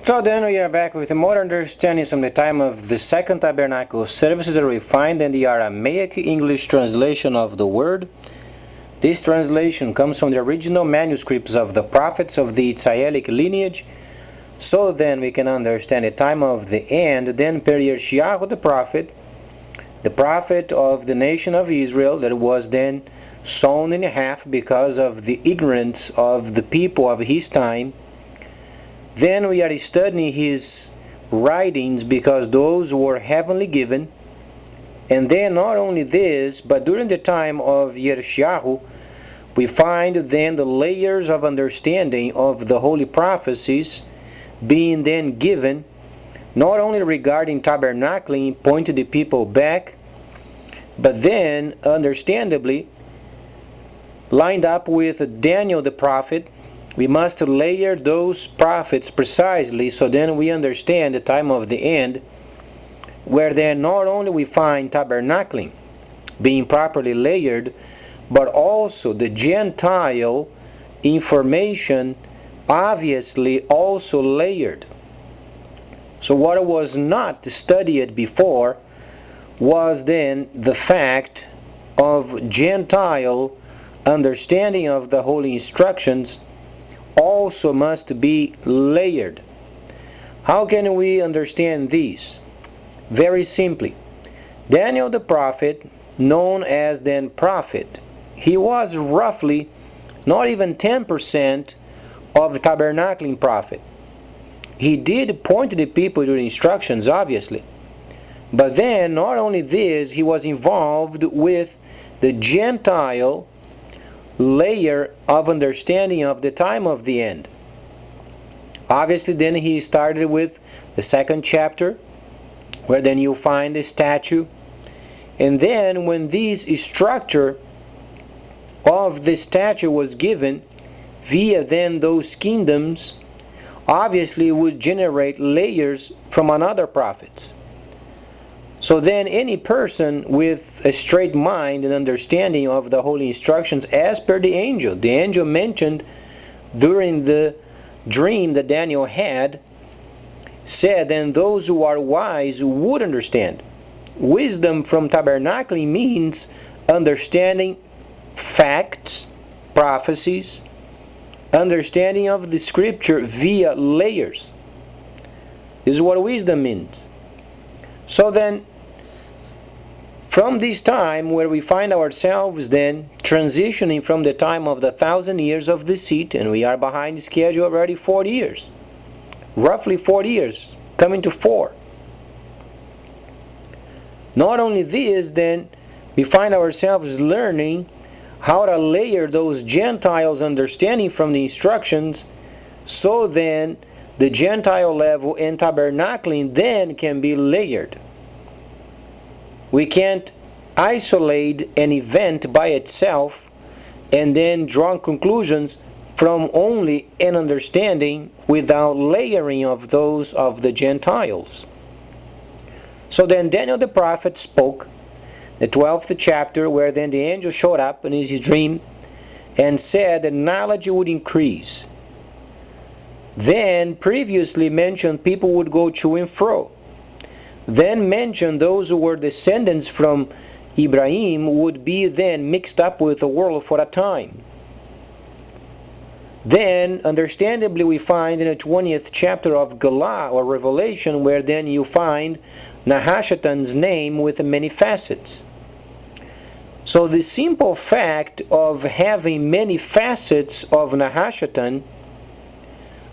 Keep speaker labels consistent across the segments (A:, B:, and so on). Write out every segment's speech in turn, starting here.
A: So then we are back with a more understanding from the time of the second tabernacle services that we find in the Aramaic English translation of the word. This translation comes from the original manuscripts of the prophets of the Israelic lineage. So then we can understand the time of the end, then per Yeshayahu the prophet of the nation of Israel, that was then sawn in half because of the ignorance of the people of his time. Then we are studying his writings because those were heavenly given. And then not only this, but during the time of Yeshayahu, we find then the layers of understanding of the holy prophecies being then given, not only regarding tabernacling, pointing the people back, but then understandably lined up with Daniel the prophet. We must layer those prophets precisely so then we understand the time of the end, where then not only we find tabernacling being properly layered, but also the gentile information obviously also layered. So what was not studied before was then the fact of gentile understanding of the holy instructions also must be layered. How can we understand these? Very simply. Daniel the prophet, known as then prophet, he was roughly not even 10% of the tabernacling prophet. He did point to the people to the instructions, obviously. But then, not only this, he was involved with the Gentile layer of understanding of the time of the end. Obviously, then he started with the second chapter, where then you find the statue. And then, when this structure of the statue was given, via then those kingdoms, obviously would generate layers from another prophets. So then any person with a straight mind and understanding of the holy instructions as per the angel mentioned during the dream that Daniel had, said then those who are wise would understand. Wisdom from tabernacling means understanding facts, prophecies, understanding of the scripture via layers. This is what wisdom means. So then, from this time where we find ourselves then transitioning from the time of the 1,000 years of deceit, and we are behind schedule already 40 years, roughly 40 years, coming to 4. Not only this, then we find ourselves learning how to layer those Gentiles' understanding from the instructions, so then the Gentile level and tabernacling then can be layered. We can't isolate an event by itself and then draw conclusions from only an understanding without layering of those of the Gentiles. So then Daniel the prophet spoke, the 12th chapter, where then the angel showed up in his dream and said that knowledge would increase. Then previously mentioned people would go to and fro. Then mentioned those who were descendants from Ibrahim would be then mixed up with the world for a time. Then, understandably, we find in the 20th chapter of Galah, or Revelation, where then you find Nahashatan's name with many facets. So the simple fact of having many facets of Nahashatan,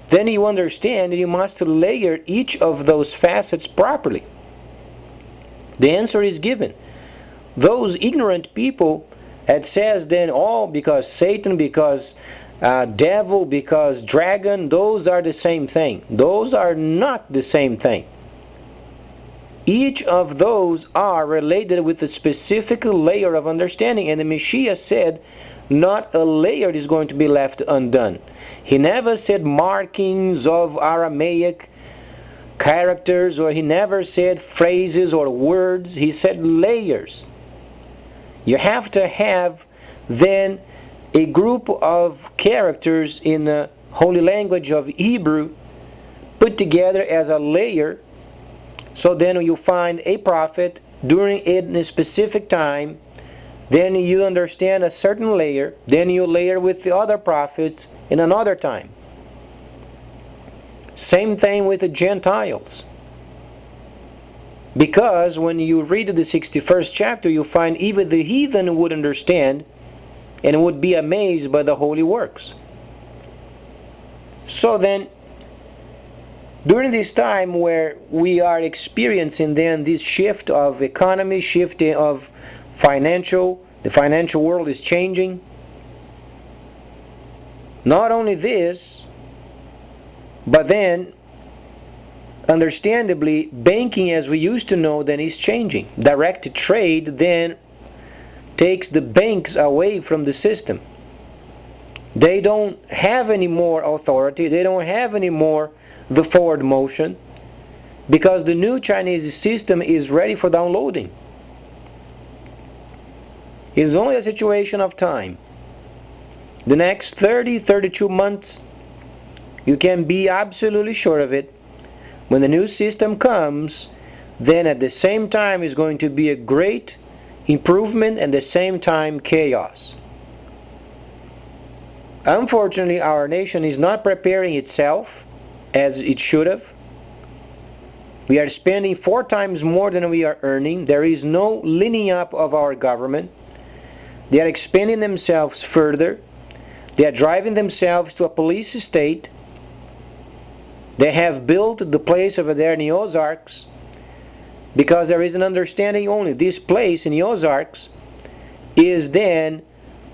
A: then you understand that you must layer each of those facets properly. The answer is given. Those ignorant people that says then, oh, because Satan, because devil, because dragon, those are the same thing. Those are not the same thing. Each of those are related with a specific layer of understanding, and the Messiah said not a layer is going to be left undone. He never said markings of Aramaic characters, or he never said phrases or words. He said layers. You have to have then a group of characters in the holy language of Hebrew put together as a layer. So then you find a prophet during a specific time, then you understand a certain layer, then you layer with the other prophets in another time. Same thing with the Gentiles. Because when you read the 61st chapter, you find even the heathen would understand and would be amazed by the holy works. So then, during this time where we are experiencing then this shift of economy, shift of the financial world is changing. Not only this, but then understandably, banking as we used to know then is changing. Direct trade then takes the banks away from the system. They don't have any more authority, they don't have any more the forward motion, because the new Chinese system is ready for downloading. It's only a situation of time. The next 32 months, you can be absolutely sure of it. When the new system comes, then at the same time is going to be a great improvement and at the same time chaos. Unfortunately, our nation is not preparing itself as it should have. We are spending 4 times more than we are earning. There is no lining up of our government. They are expanding themselves further. They are driving themselves to a police state. They have built the place over there in the Ozarks because there is an understanding only. This place in the Ozarks is then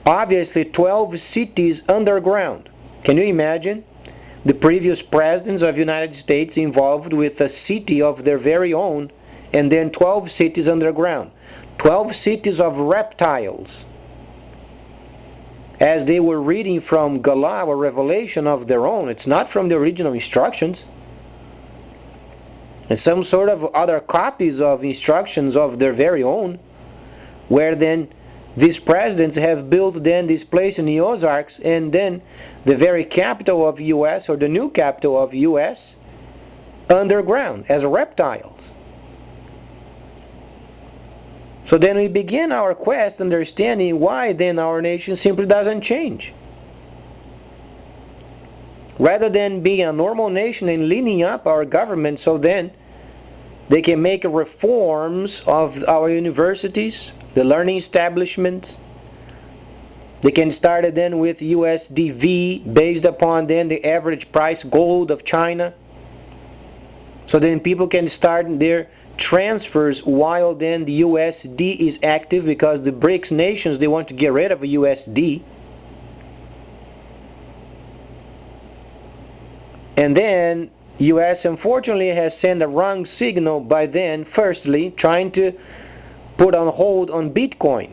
A: obviously 12 cities underground. Can you imagine? The previous presidents of the United States involved with a city of their very own, and then 12 cities underground. 12 cities of reptiles. As they were reading from Galah, a revelation of their own. It's not from the original instructions. And some sort of other copies of instructions of their very own, where then these presidents have built then this place in the Ozarks, and then the very capital of U.S. or the new capital of U.S. underground as reptiles. So then we begin our quest understanding why then our nation simply doesn't change. Rather than being a normal nation and leaning up our government so then they can make reforms of our universities, the learning establishments. They can start it then with USDV based upon then the average price gold of China. So then people can start their transfers while then the USD is active, because the BRICS nations, they want to get rid of a USD. And then US unfortunately has sent a wrong signal by then, firstly trying to put on hold on Bitcoin.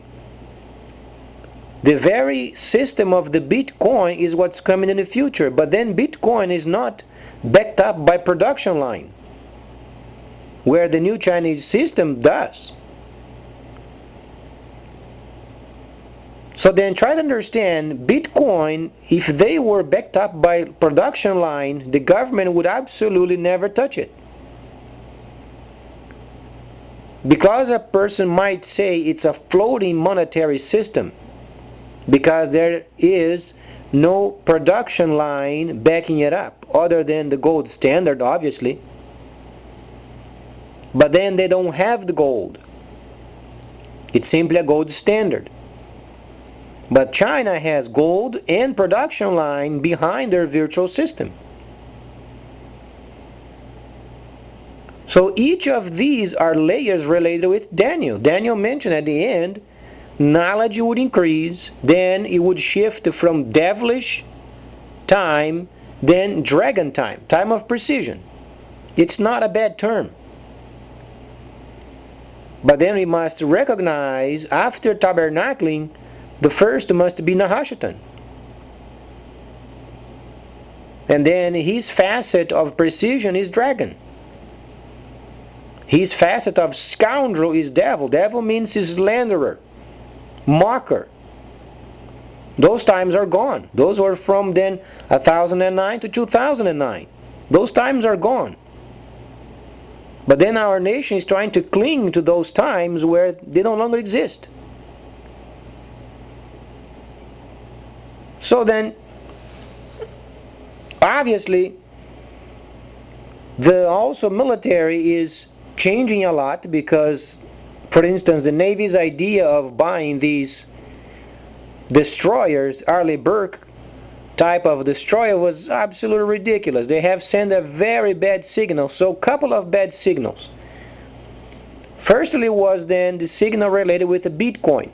A: The very system of the Bitcoin is what's coming in the future, but then Bitcoin is not backed up by production line, where the new Chinese system does. So then try to understand, Bitcoin, if they were backed up by production line, the government would absolutely never touch it. Because a person might say it's a floating monetary system, because there is no production line backing it up, other than the gold standard, obviously. But then they don't have the gold. It's simply a gold standard. But China has gold and production line behind their virtual system. So each of these are layers related with Daniel. Daniel mentioned at the end, knowledge would increase, then it would shift from devilish time, then dragon time, time of precision. It's not a bad term. But then we must recognize, after tabernacling, the first must be Nahashatan. And then his facet of precision is dragon. His facet of scoundrel is devil. Devil means slanderer, mocker. Those times are gone. Those were from then 1009 to 2009. Those times are gone. But then our nation is trying to cling to those times where they no longer exist. So then, obviously, the also military is changing a lot because, for instance, the Navy's idea of buying these destroyers, Arleigh Burke type of destroyer, was absolutely ridiculous. They have sent a very bad signal. So a couple of bad signals. Firstly was then the signal related with the Bitcoin.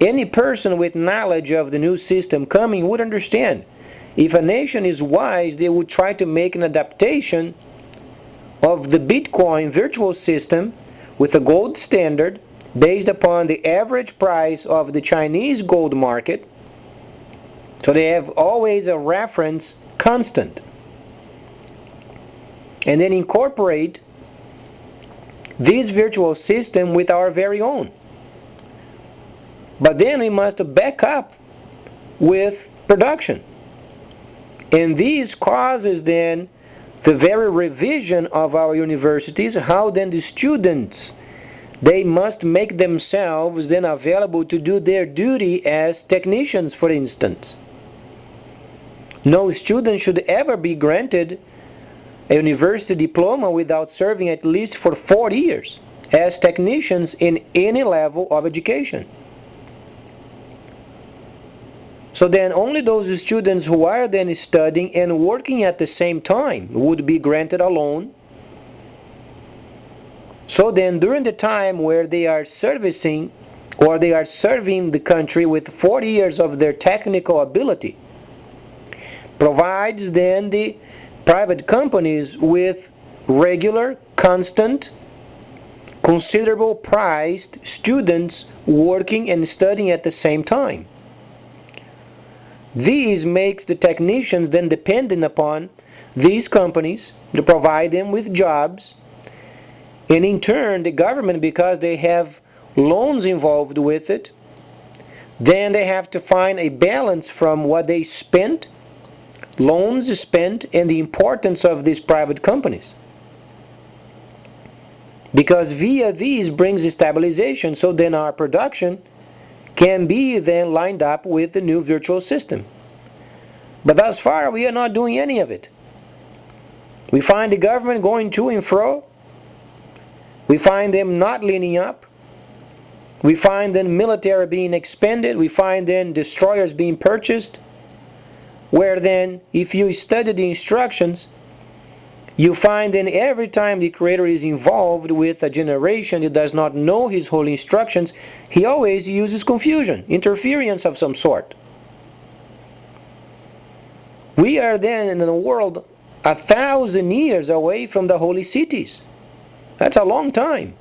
A: Any person with knowledge of the new system coming would understand. If a nation is wise, they would try to make an adaptation of the Bitcoin virtual system with a gold standard based upon the average price of the Chinese gold market. So they have always a reference constant. And then incorporate this virtual system with our very own. But then we must back up with production. And this causes then the very revision of our universities, how then the students, they must make themselves then available to do their duty as technicians, for instance. No student should ever be granted a university diploma without serving at least for 4 years as technicians in any level of education. So then only those students who are then studying and working at the same time would be granted a loan. So then during the time where they are servicing or they are serving the country with 40 years of their technical ability, provides then the private companies with regular, constant, considerable priced students working and studying at the same time. These makes the technicians then dependent upon these companies to provide them with jobs, and in turn the government, because they have loans involved with it, then they have to find a balance from what they spent, loans spent, and the importance of these private companies. Because via these brings stabilization, so then our production can be then lined up with the new virtual system. But thus far we are not doing any of it. We find the government going to and fro. We find them not leaning up. We find then military being expended. We find then destroyers being purchased. Where then, if you study the instructions, you find then every time the Creator is involved with a generation that does not know His holy instructions, He always uses confusion, interference of some sort. We are then in a world 1,000 years away from the holy cities. That's a long time.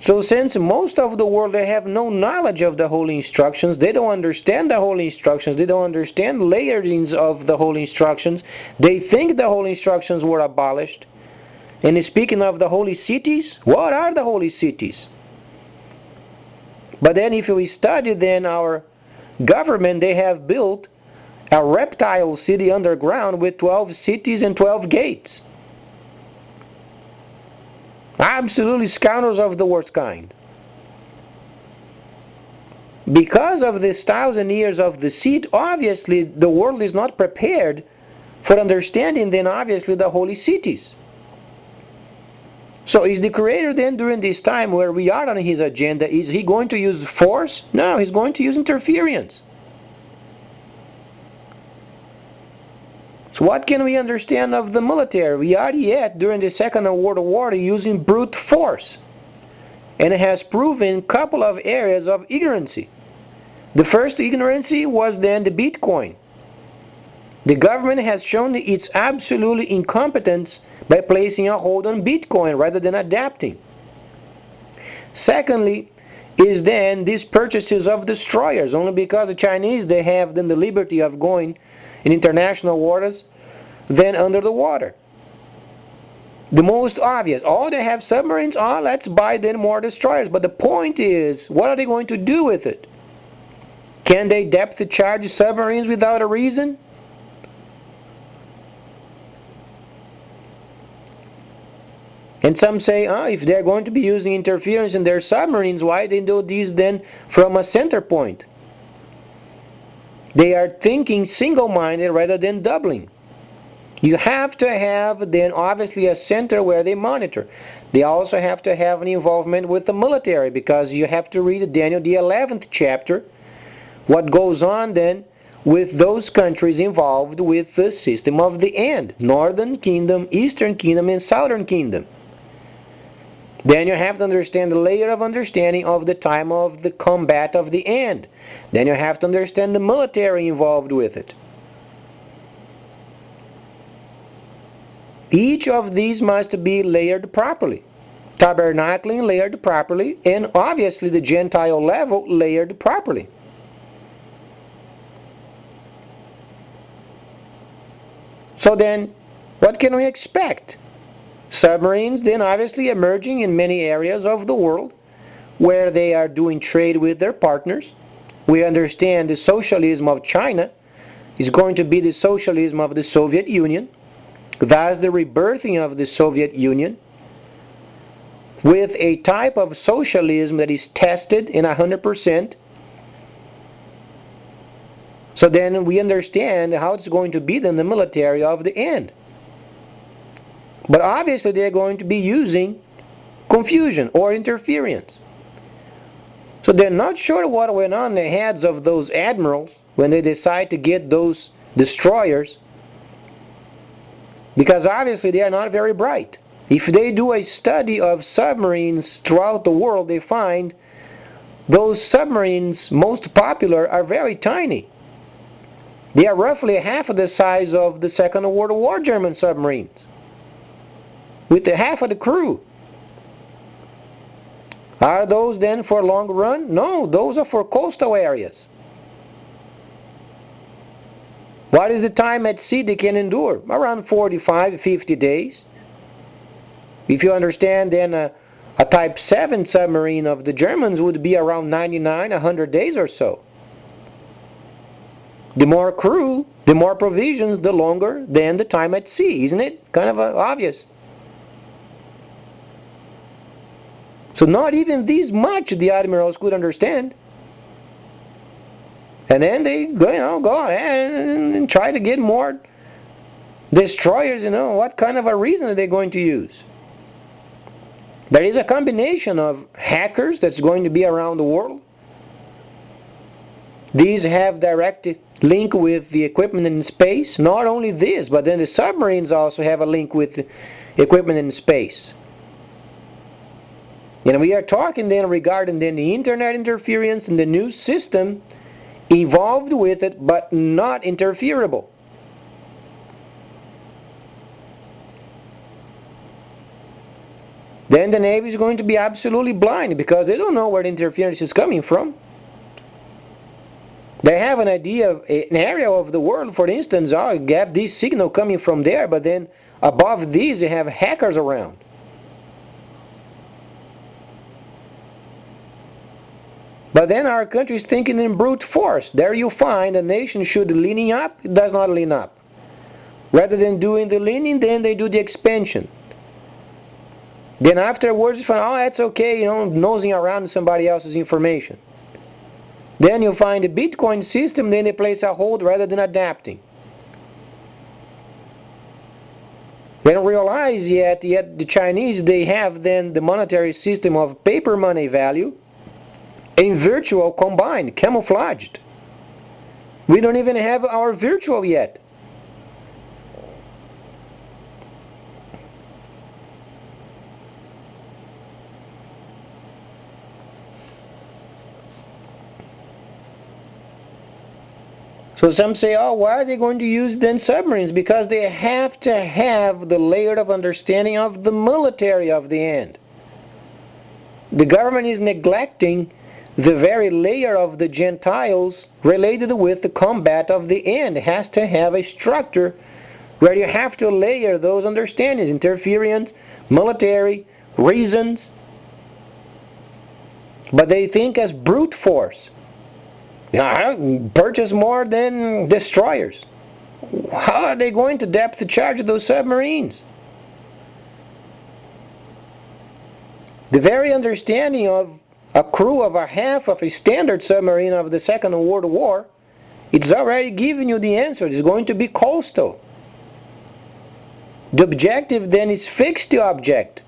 A: So since most of the world, they have no knowledge of the holy instructions, they don't understand the holy instructions, they don't understand layerings of the holy instructions, they think the holy instructions were abolished. And speaking of the holy cities, what are the holy cities? But then if we study then our government, they have built a reptile city underground with 12 cities and 12 gates. Absolutely scoundrels of the worst kind. Because of this 1,000 years of deceit, obviously the world is not prepared for understanding then obviously the holy cities. So is the Creator then during this time where we are on His agenda, is He going to use force? No, He's going to use interference. So what can we understand of the military? We are yet during the Second World War using brute force. And it has proven a couple of areas of ignorancy. The first ignorancy was then the Bitcoin. The government has shown its absolute incompetence by placing a hold on Bitcoin rather than adapting. Secondly, is then these purchases of destroyers, only because the Chinese, they have then the liberty of going in international waters than under the water. The most obvious, oh, they have submarines, oh, let's buy then more destroyers. But the point is, what are they going to do with it? Can they depth charge submarines without a reason? And some say, if they're going to be using interference in their submarines, why they do these then from a center point? They are thinking single-minded rather than doubling. You have to have then obviously a center where they monitor. They also have to have an involvement with the military, because you have to read Daniel the 11th chapter, what goes on then with those countries involved with the system of the end. Northern Kingdom, Eastern Kingdom, and Southern Kingdom. Then you have to understand the layer of understanding of the time of the combat of the end. Then you have to understand the military involved with it. Each of these must be layered properly. Tabernacling layered properly, and obviously the Gentile level layered properly. So then, what can we expect? Submarines then obviously emerging in many areas of the world where they are doing trade with their partners. We understand the socialism of China is going to be the socialism of the Soviet Union. Thus the rebirthing of the Soviet Union with a type of socialism that is tested in 100%. So then we understand how it's going to be then the military of the end. But obviously they're going to be using confusion or interference. So they're not sure what went on in the heads of those admirals when they decide to get those destroyers, because obviously they are not very bright. If they do a study of submarines throughout the world, they find those submarines most popular are very tiny. They are roughly half of the size of the Second World War German submarines, with the half of the crew. Are those then for long run? No, those are for coastal areas. What is the time at sea they can endure? Around 45, 50 days. If you understand, then a Type 7 submarine of the Germans would be around 99, 100 days or so. The more crew, the more provisions, the longer than the time at sea. Isn't it kind of obvious? So not even this much the admirals could understand. And then they go ahead and try to get more destroyers. What kind of a reason are they going to use? There is a combination of hackers that's going to be around the world. These have direct link with the equipment in space. Not only this, but then the submarines also have a link with the equipment in space. And we are talking then regarding then the internet interference and the new system involved with it, but not interferable. Then the Navy is going to be absolutely blind, because they don't know where the interference is coming from. They have an idea of an area of the world, for instance, you have this signal coming from there, but then above these you have hackers around. But then our country is thinking in brute force. There you find a nation should leaning up, it does not lean up. Rather than doing the leaning, then they do the expansion. Then afterwards you find, that's okay, nosing around somebody else's information. Then you find the Bitcoin system, then they place a hold rather than adapting. Then realize yet the Chinese, they have then the monetary system of paper money value and virtual combined, camouflaged. We don't even have our virtual yet. So some say, why are they going to use then submarines? Because they have to have the layer of understanding of the military of the end. The government is neglecting the very layer of the Gentiles related with the combat of the end. It has to have a structure where you have to layer those understandings, interference, military, reasons. But they think as brute force. Purchase more than destroyers. How are they going to depth charge those submarines? The very understanding of a crew of a half of a standard submarine of the Second World War, it's already giving you the answer. It's going to be coastal. The objective then is fixed the object.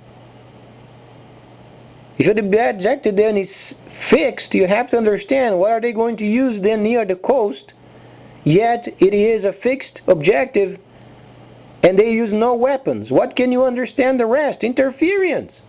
A: If the objective then is fixed, you have to understand what are they going to use then near the coast, yet it is a fixed objective and they use no weapons. What can you understand the rest? Interference.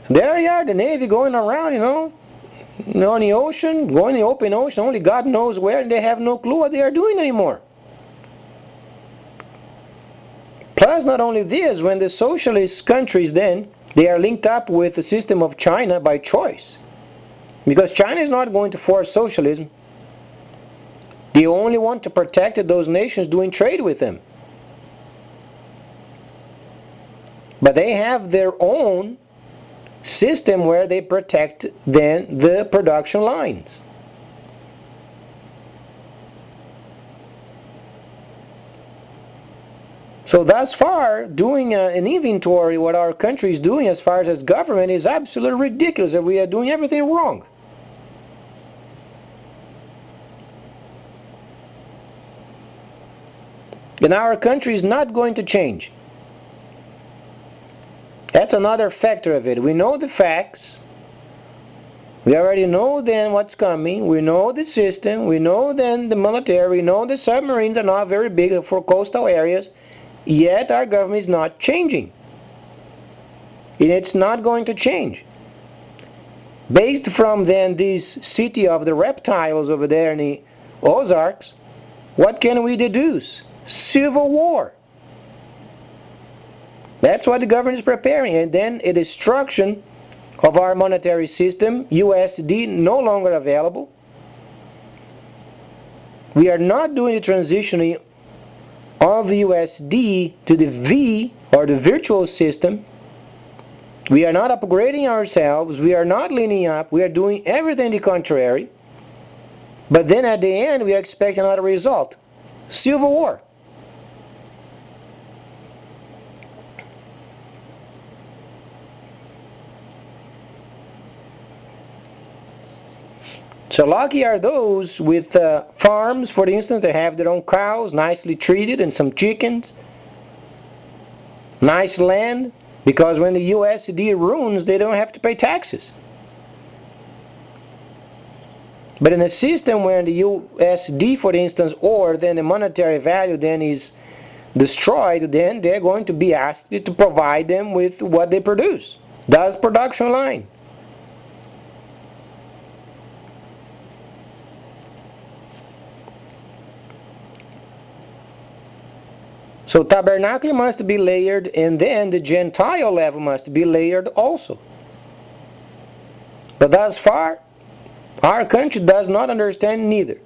A: There you are, the Navy going around, on the ocean, going in the open ocean, only God knows where, and they have no clue what they are doing anymore. Plus, not only this, when the socialist countries then, they are linked up with the system of China by choice. Because China is not going to force socialism. They only want to protect those nations doing trade with them. But they have their own system where they protect then the production lines. So thus far, doing an inventory what our country is doing as far as government is absolutely ridiculous, and we are doing everything wrong. And our country is not going to change. That's another factor of it. We know the facts. We already know then what's coming. We know the system. We know then the military. We know the submarines are not very big for coastal areas. Yet our government is not changing. And it's not going to change. Based from then this city of the reptiles over there in the Ozarks, what can we deduce? Civil war. That's what the government is preparing, and then a destruction of our monetary system, USD no longer available. We are not doing the transitioning of the USD to the V, or the virtual system. We are not upgrading ourselves, we are not leaning up, we are doing everything the contrary. But then at the end we expect another result. Civil war. So lucky are those with farms, for instance, they have their own cows, nicely treated, and some chickens. Nice land, because when the USD runs, they don't have to pay taxes. But in a system where the USD, for instance, or then the monetary value then is destroyed, then they're going to be asked to provide them with what they produce. Thus, production line. So tabernacling must be layered, and then the gentile level must be layered also. But thus far, our country does not understand neither.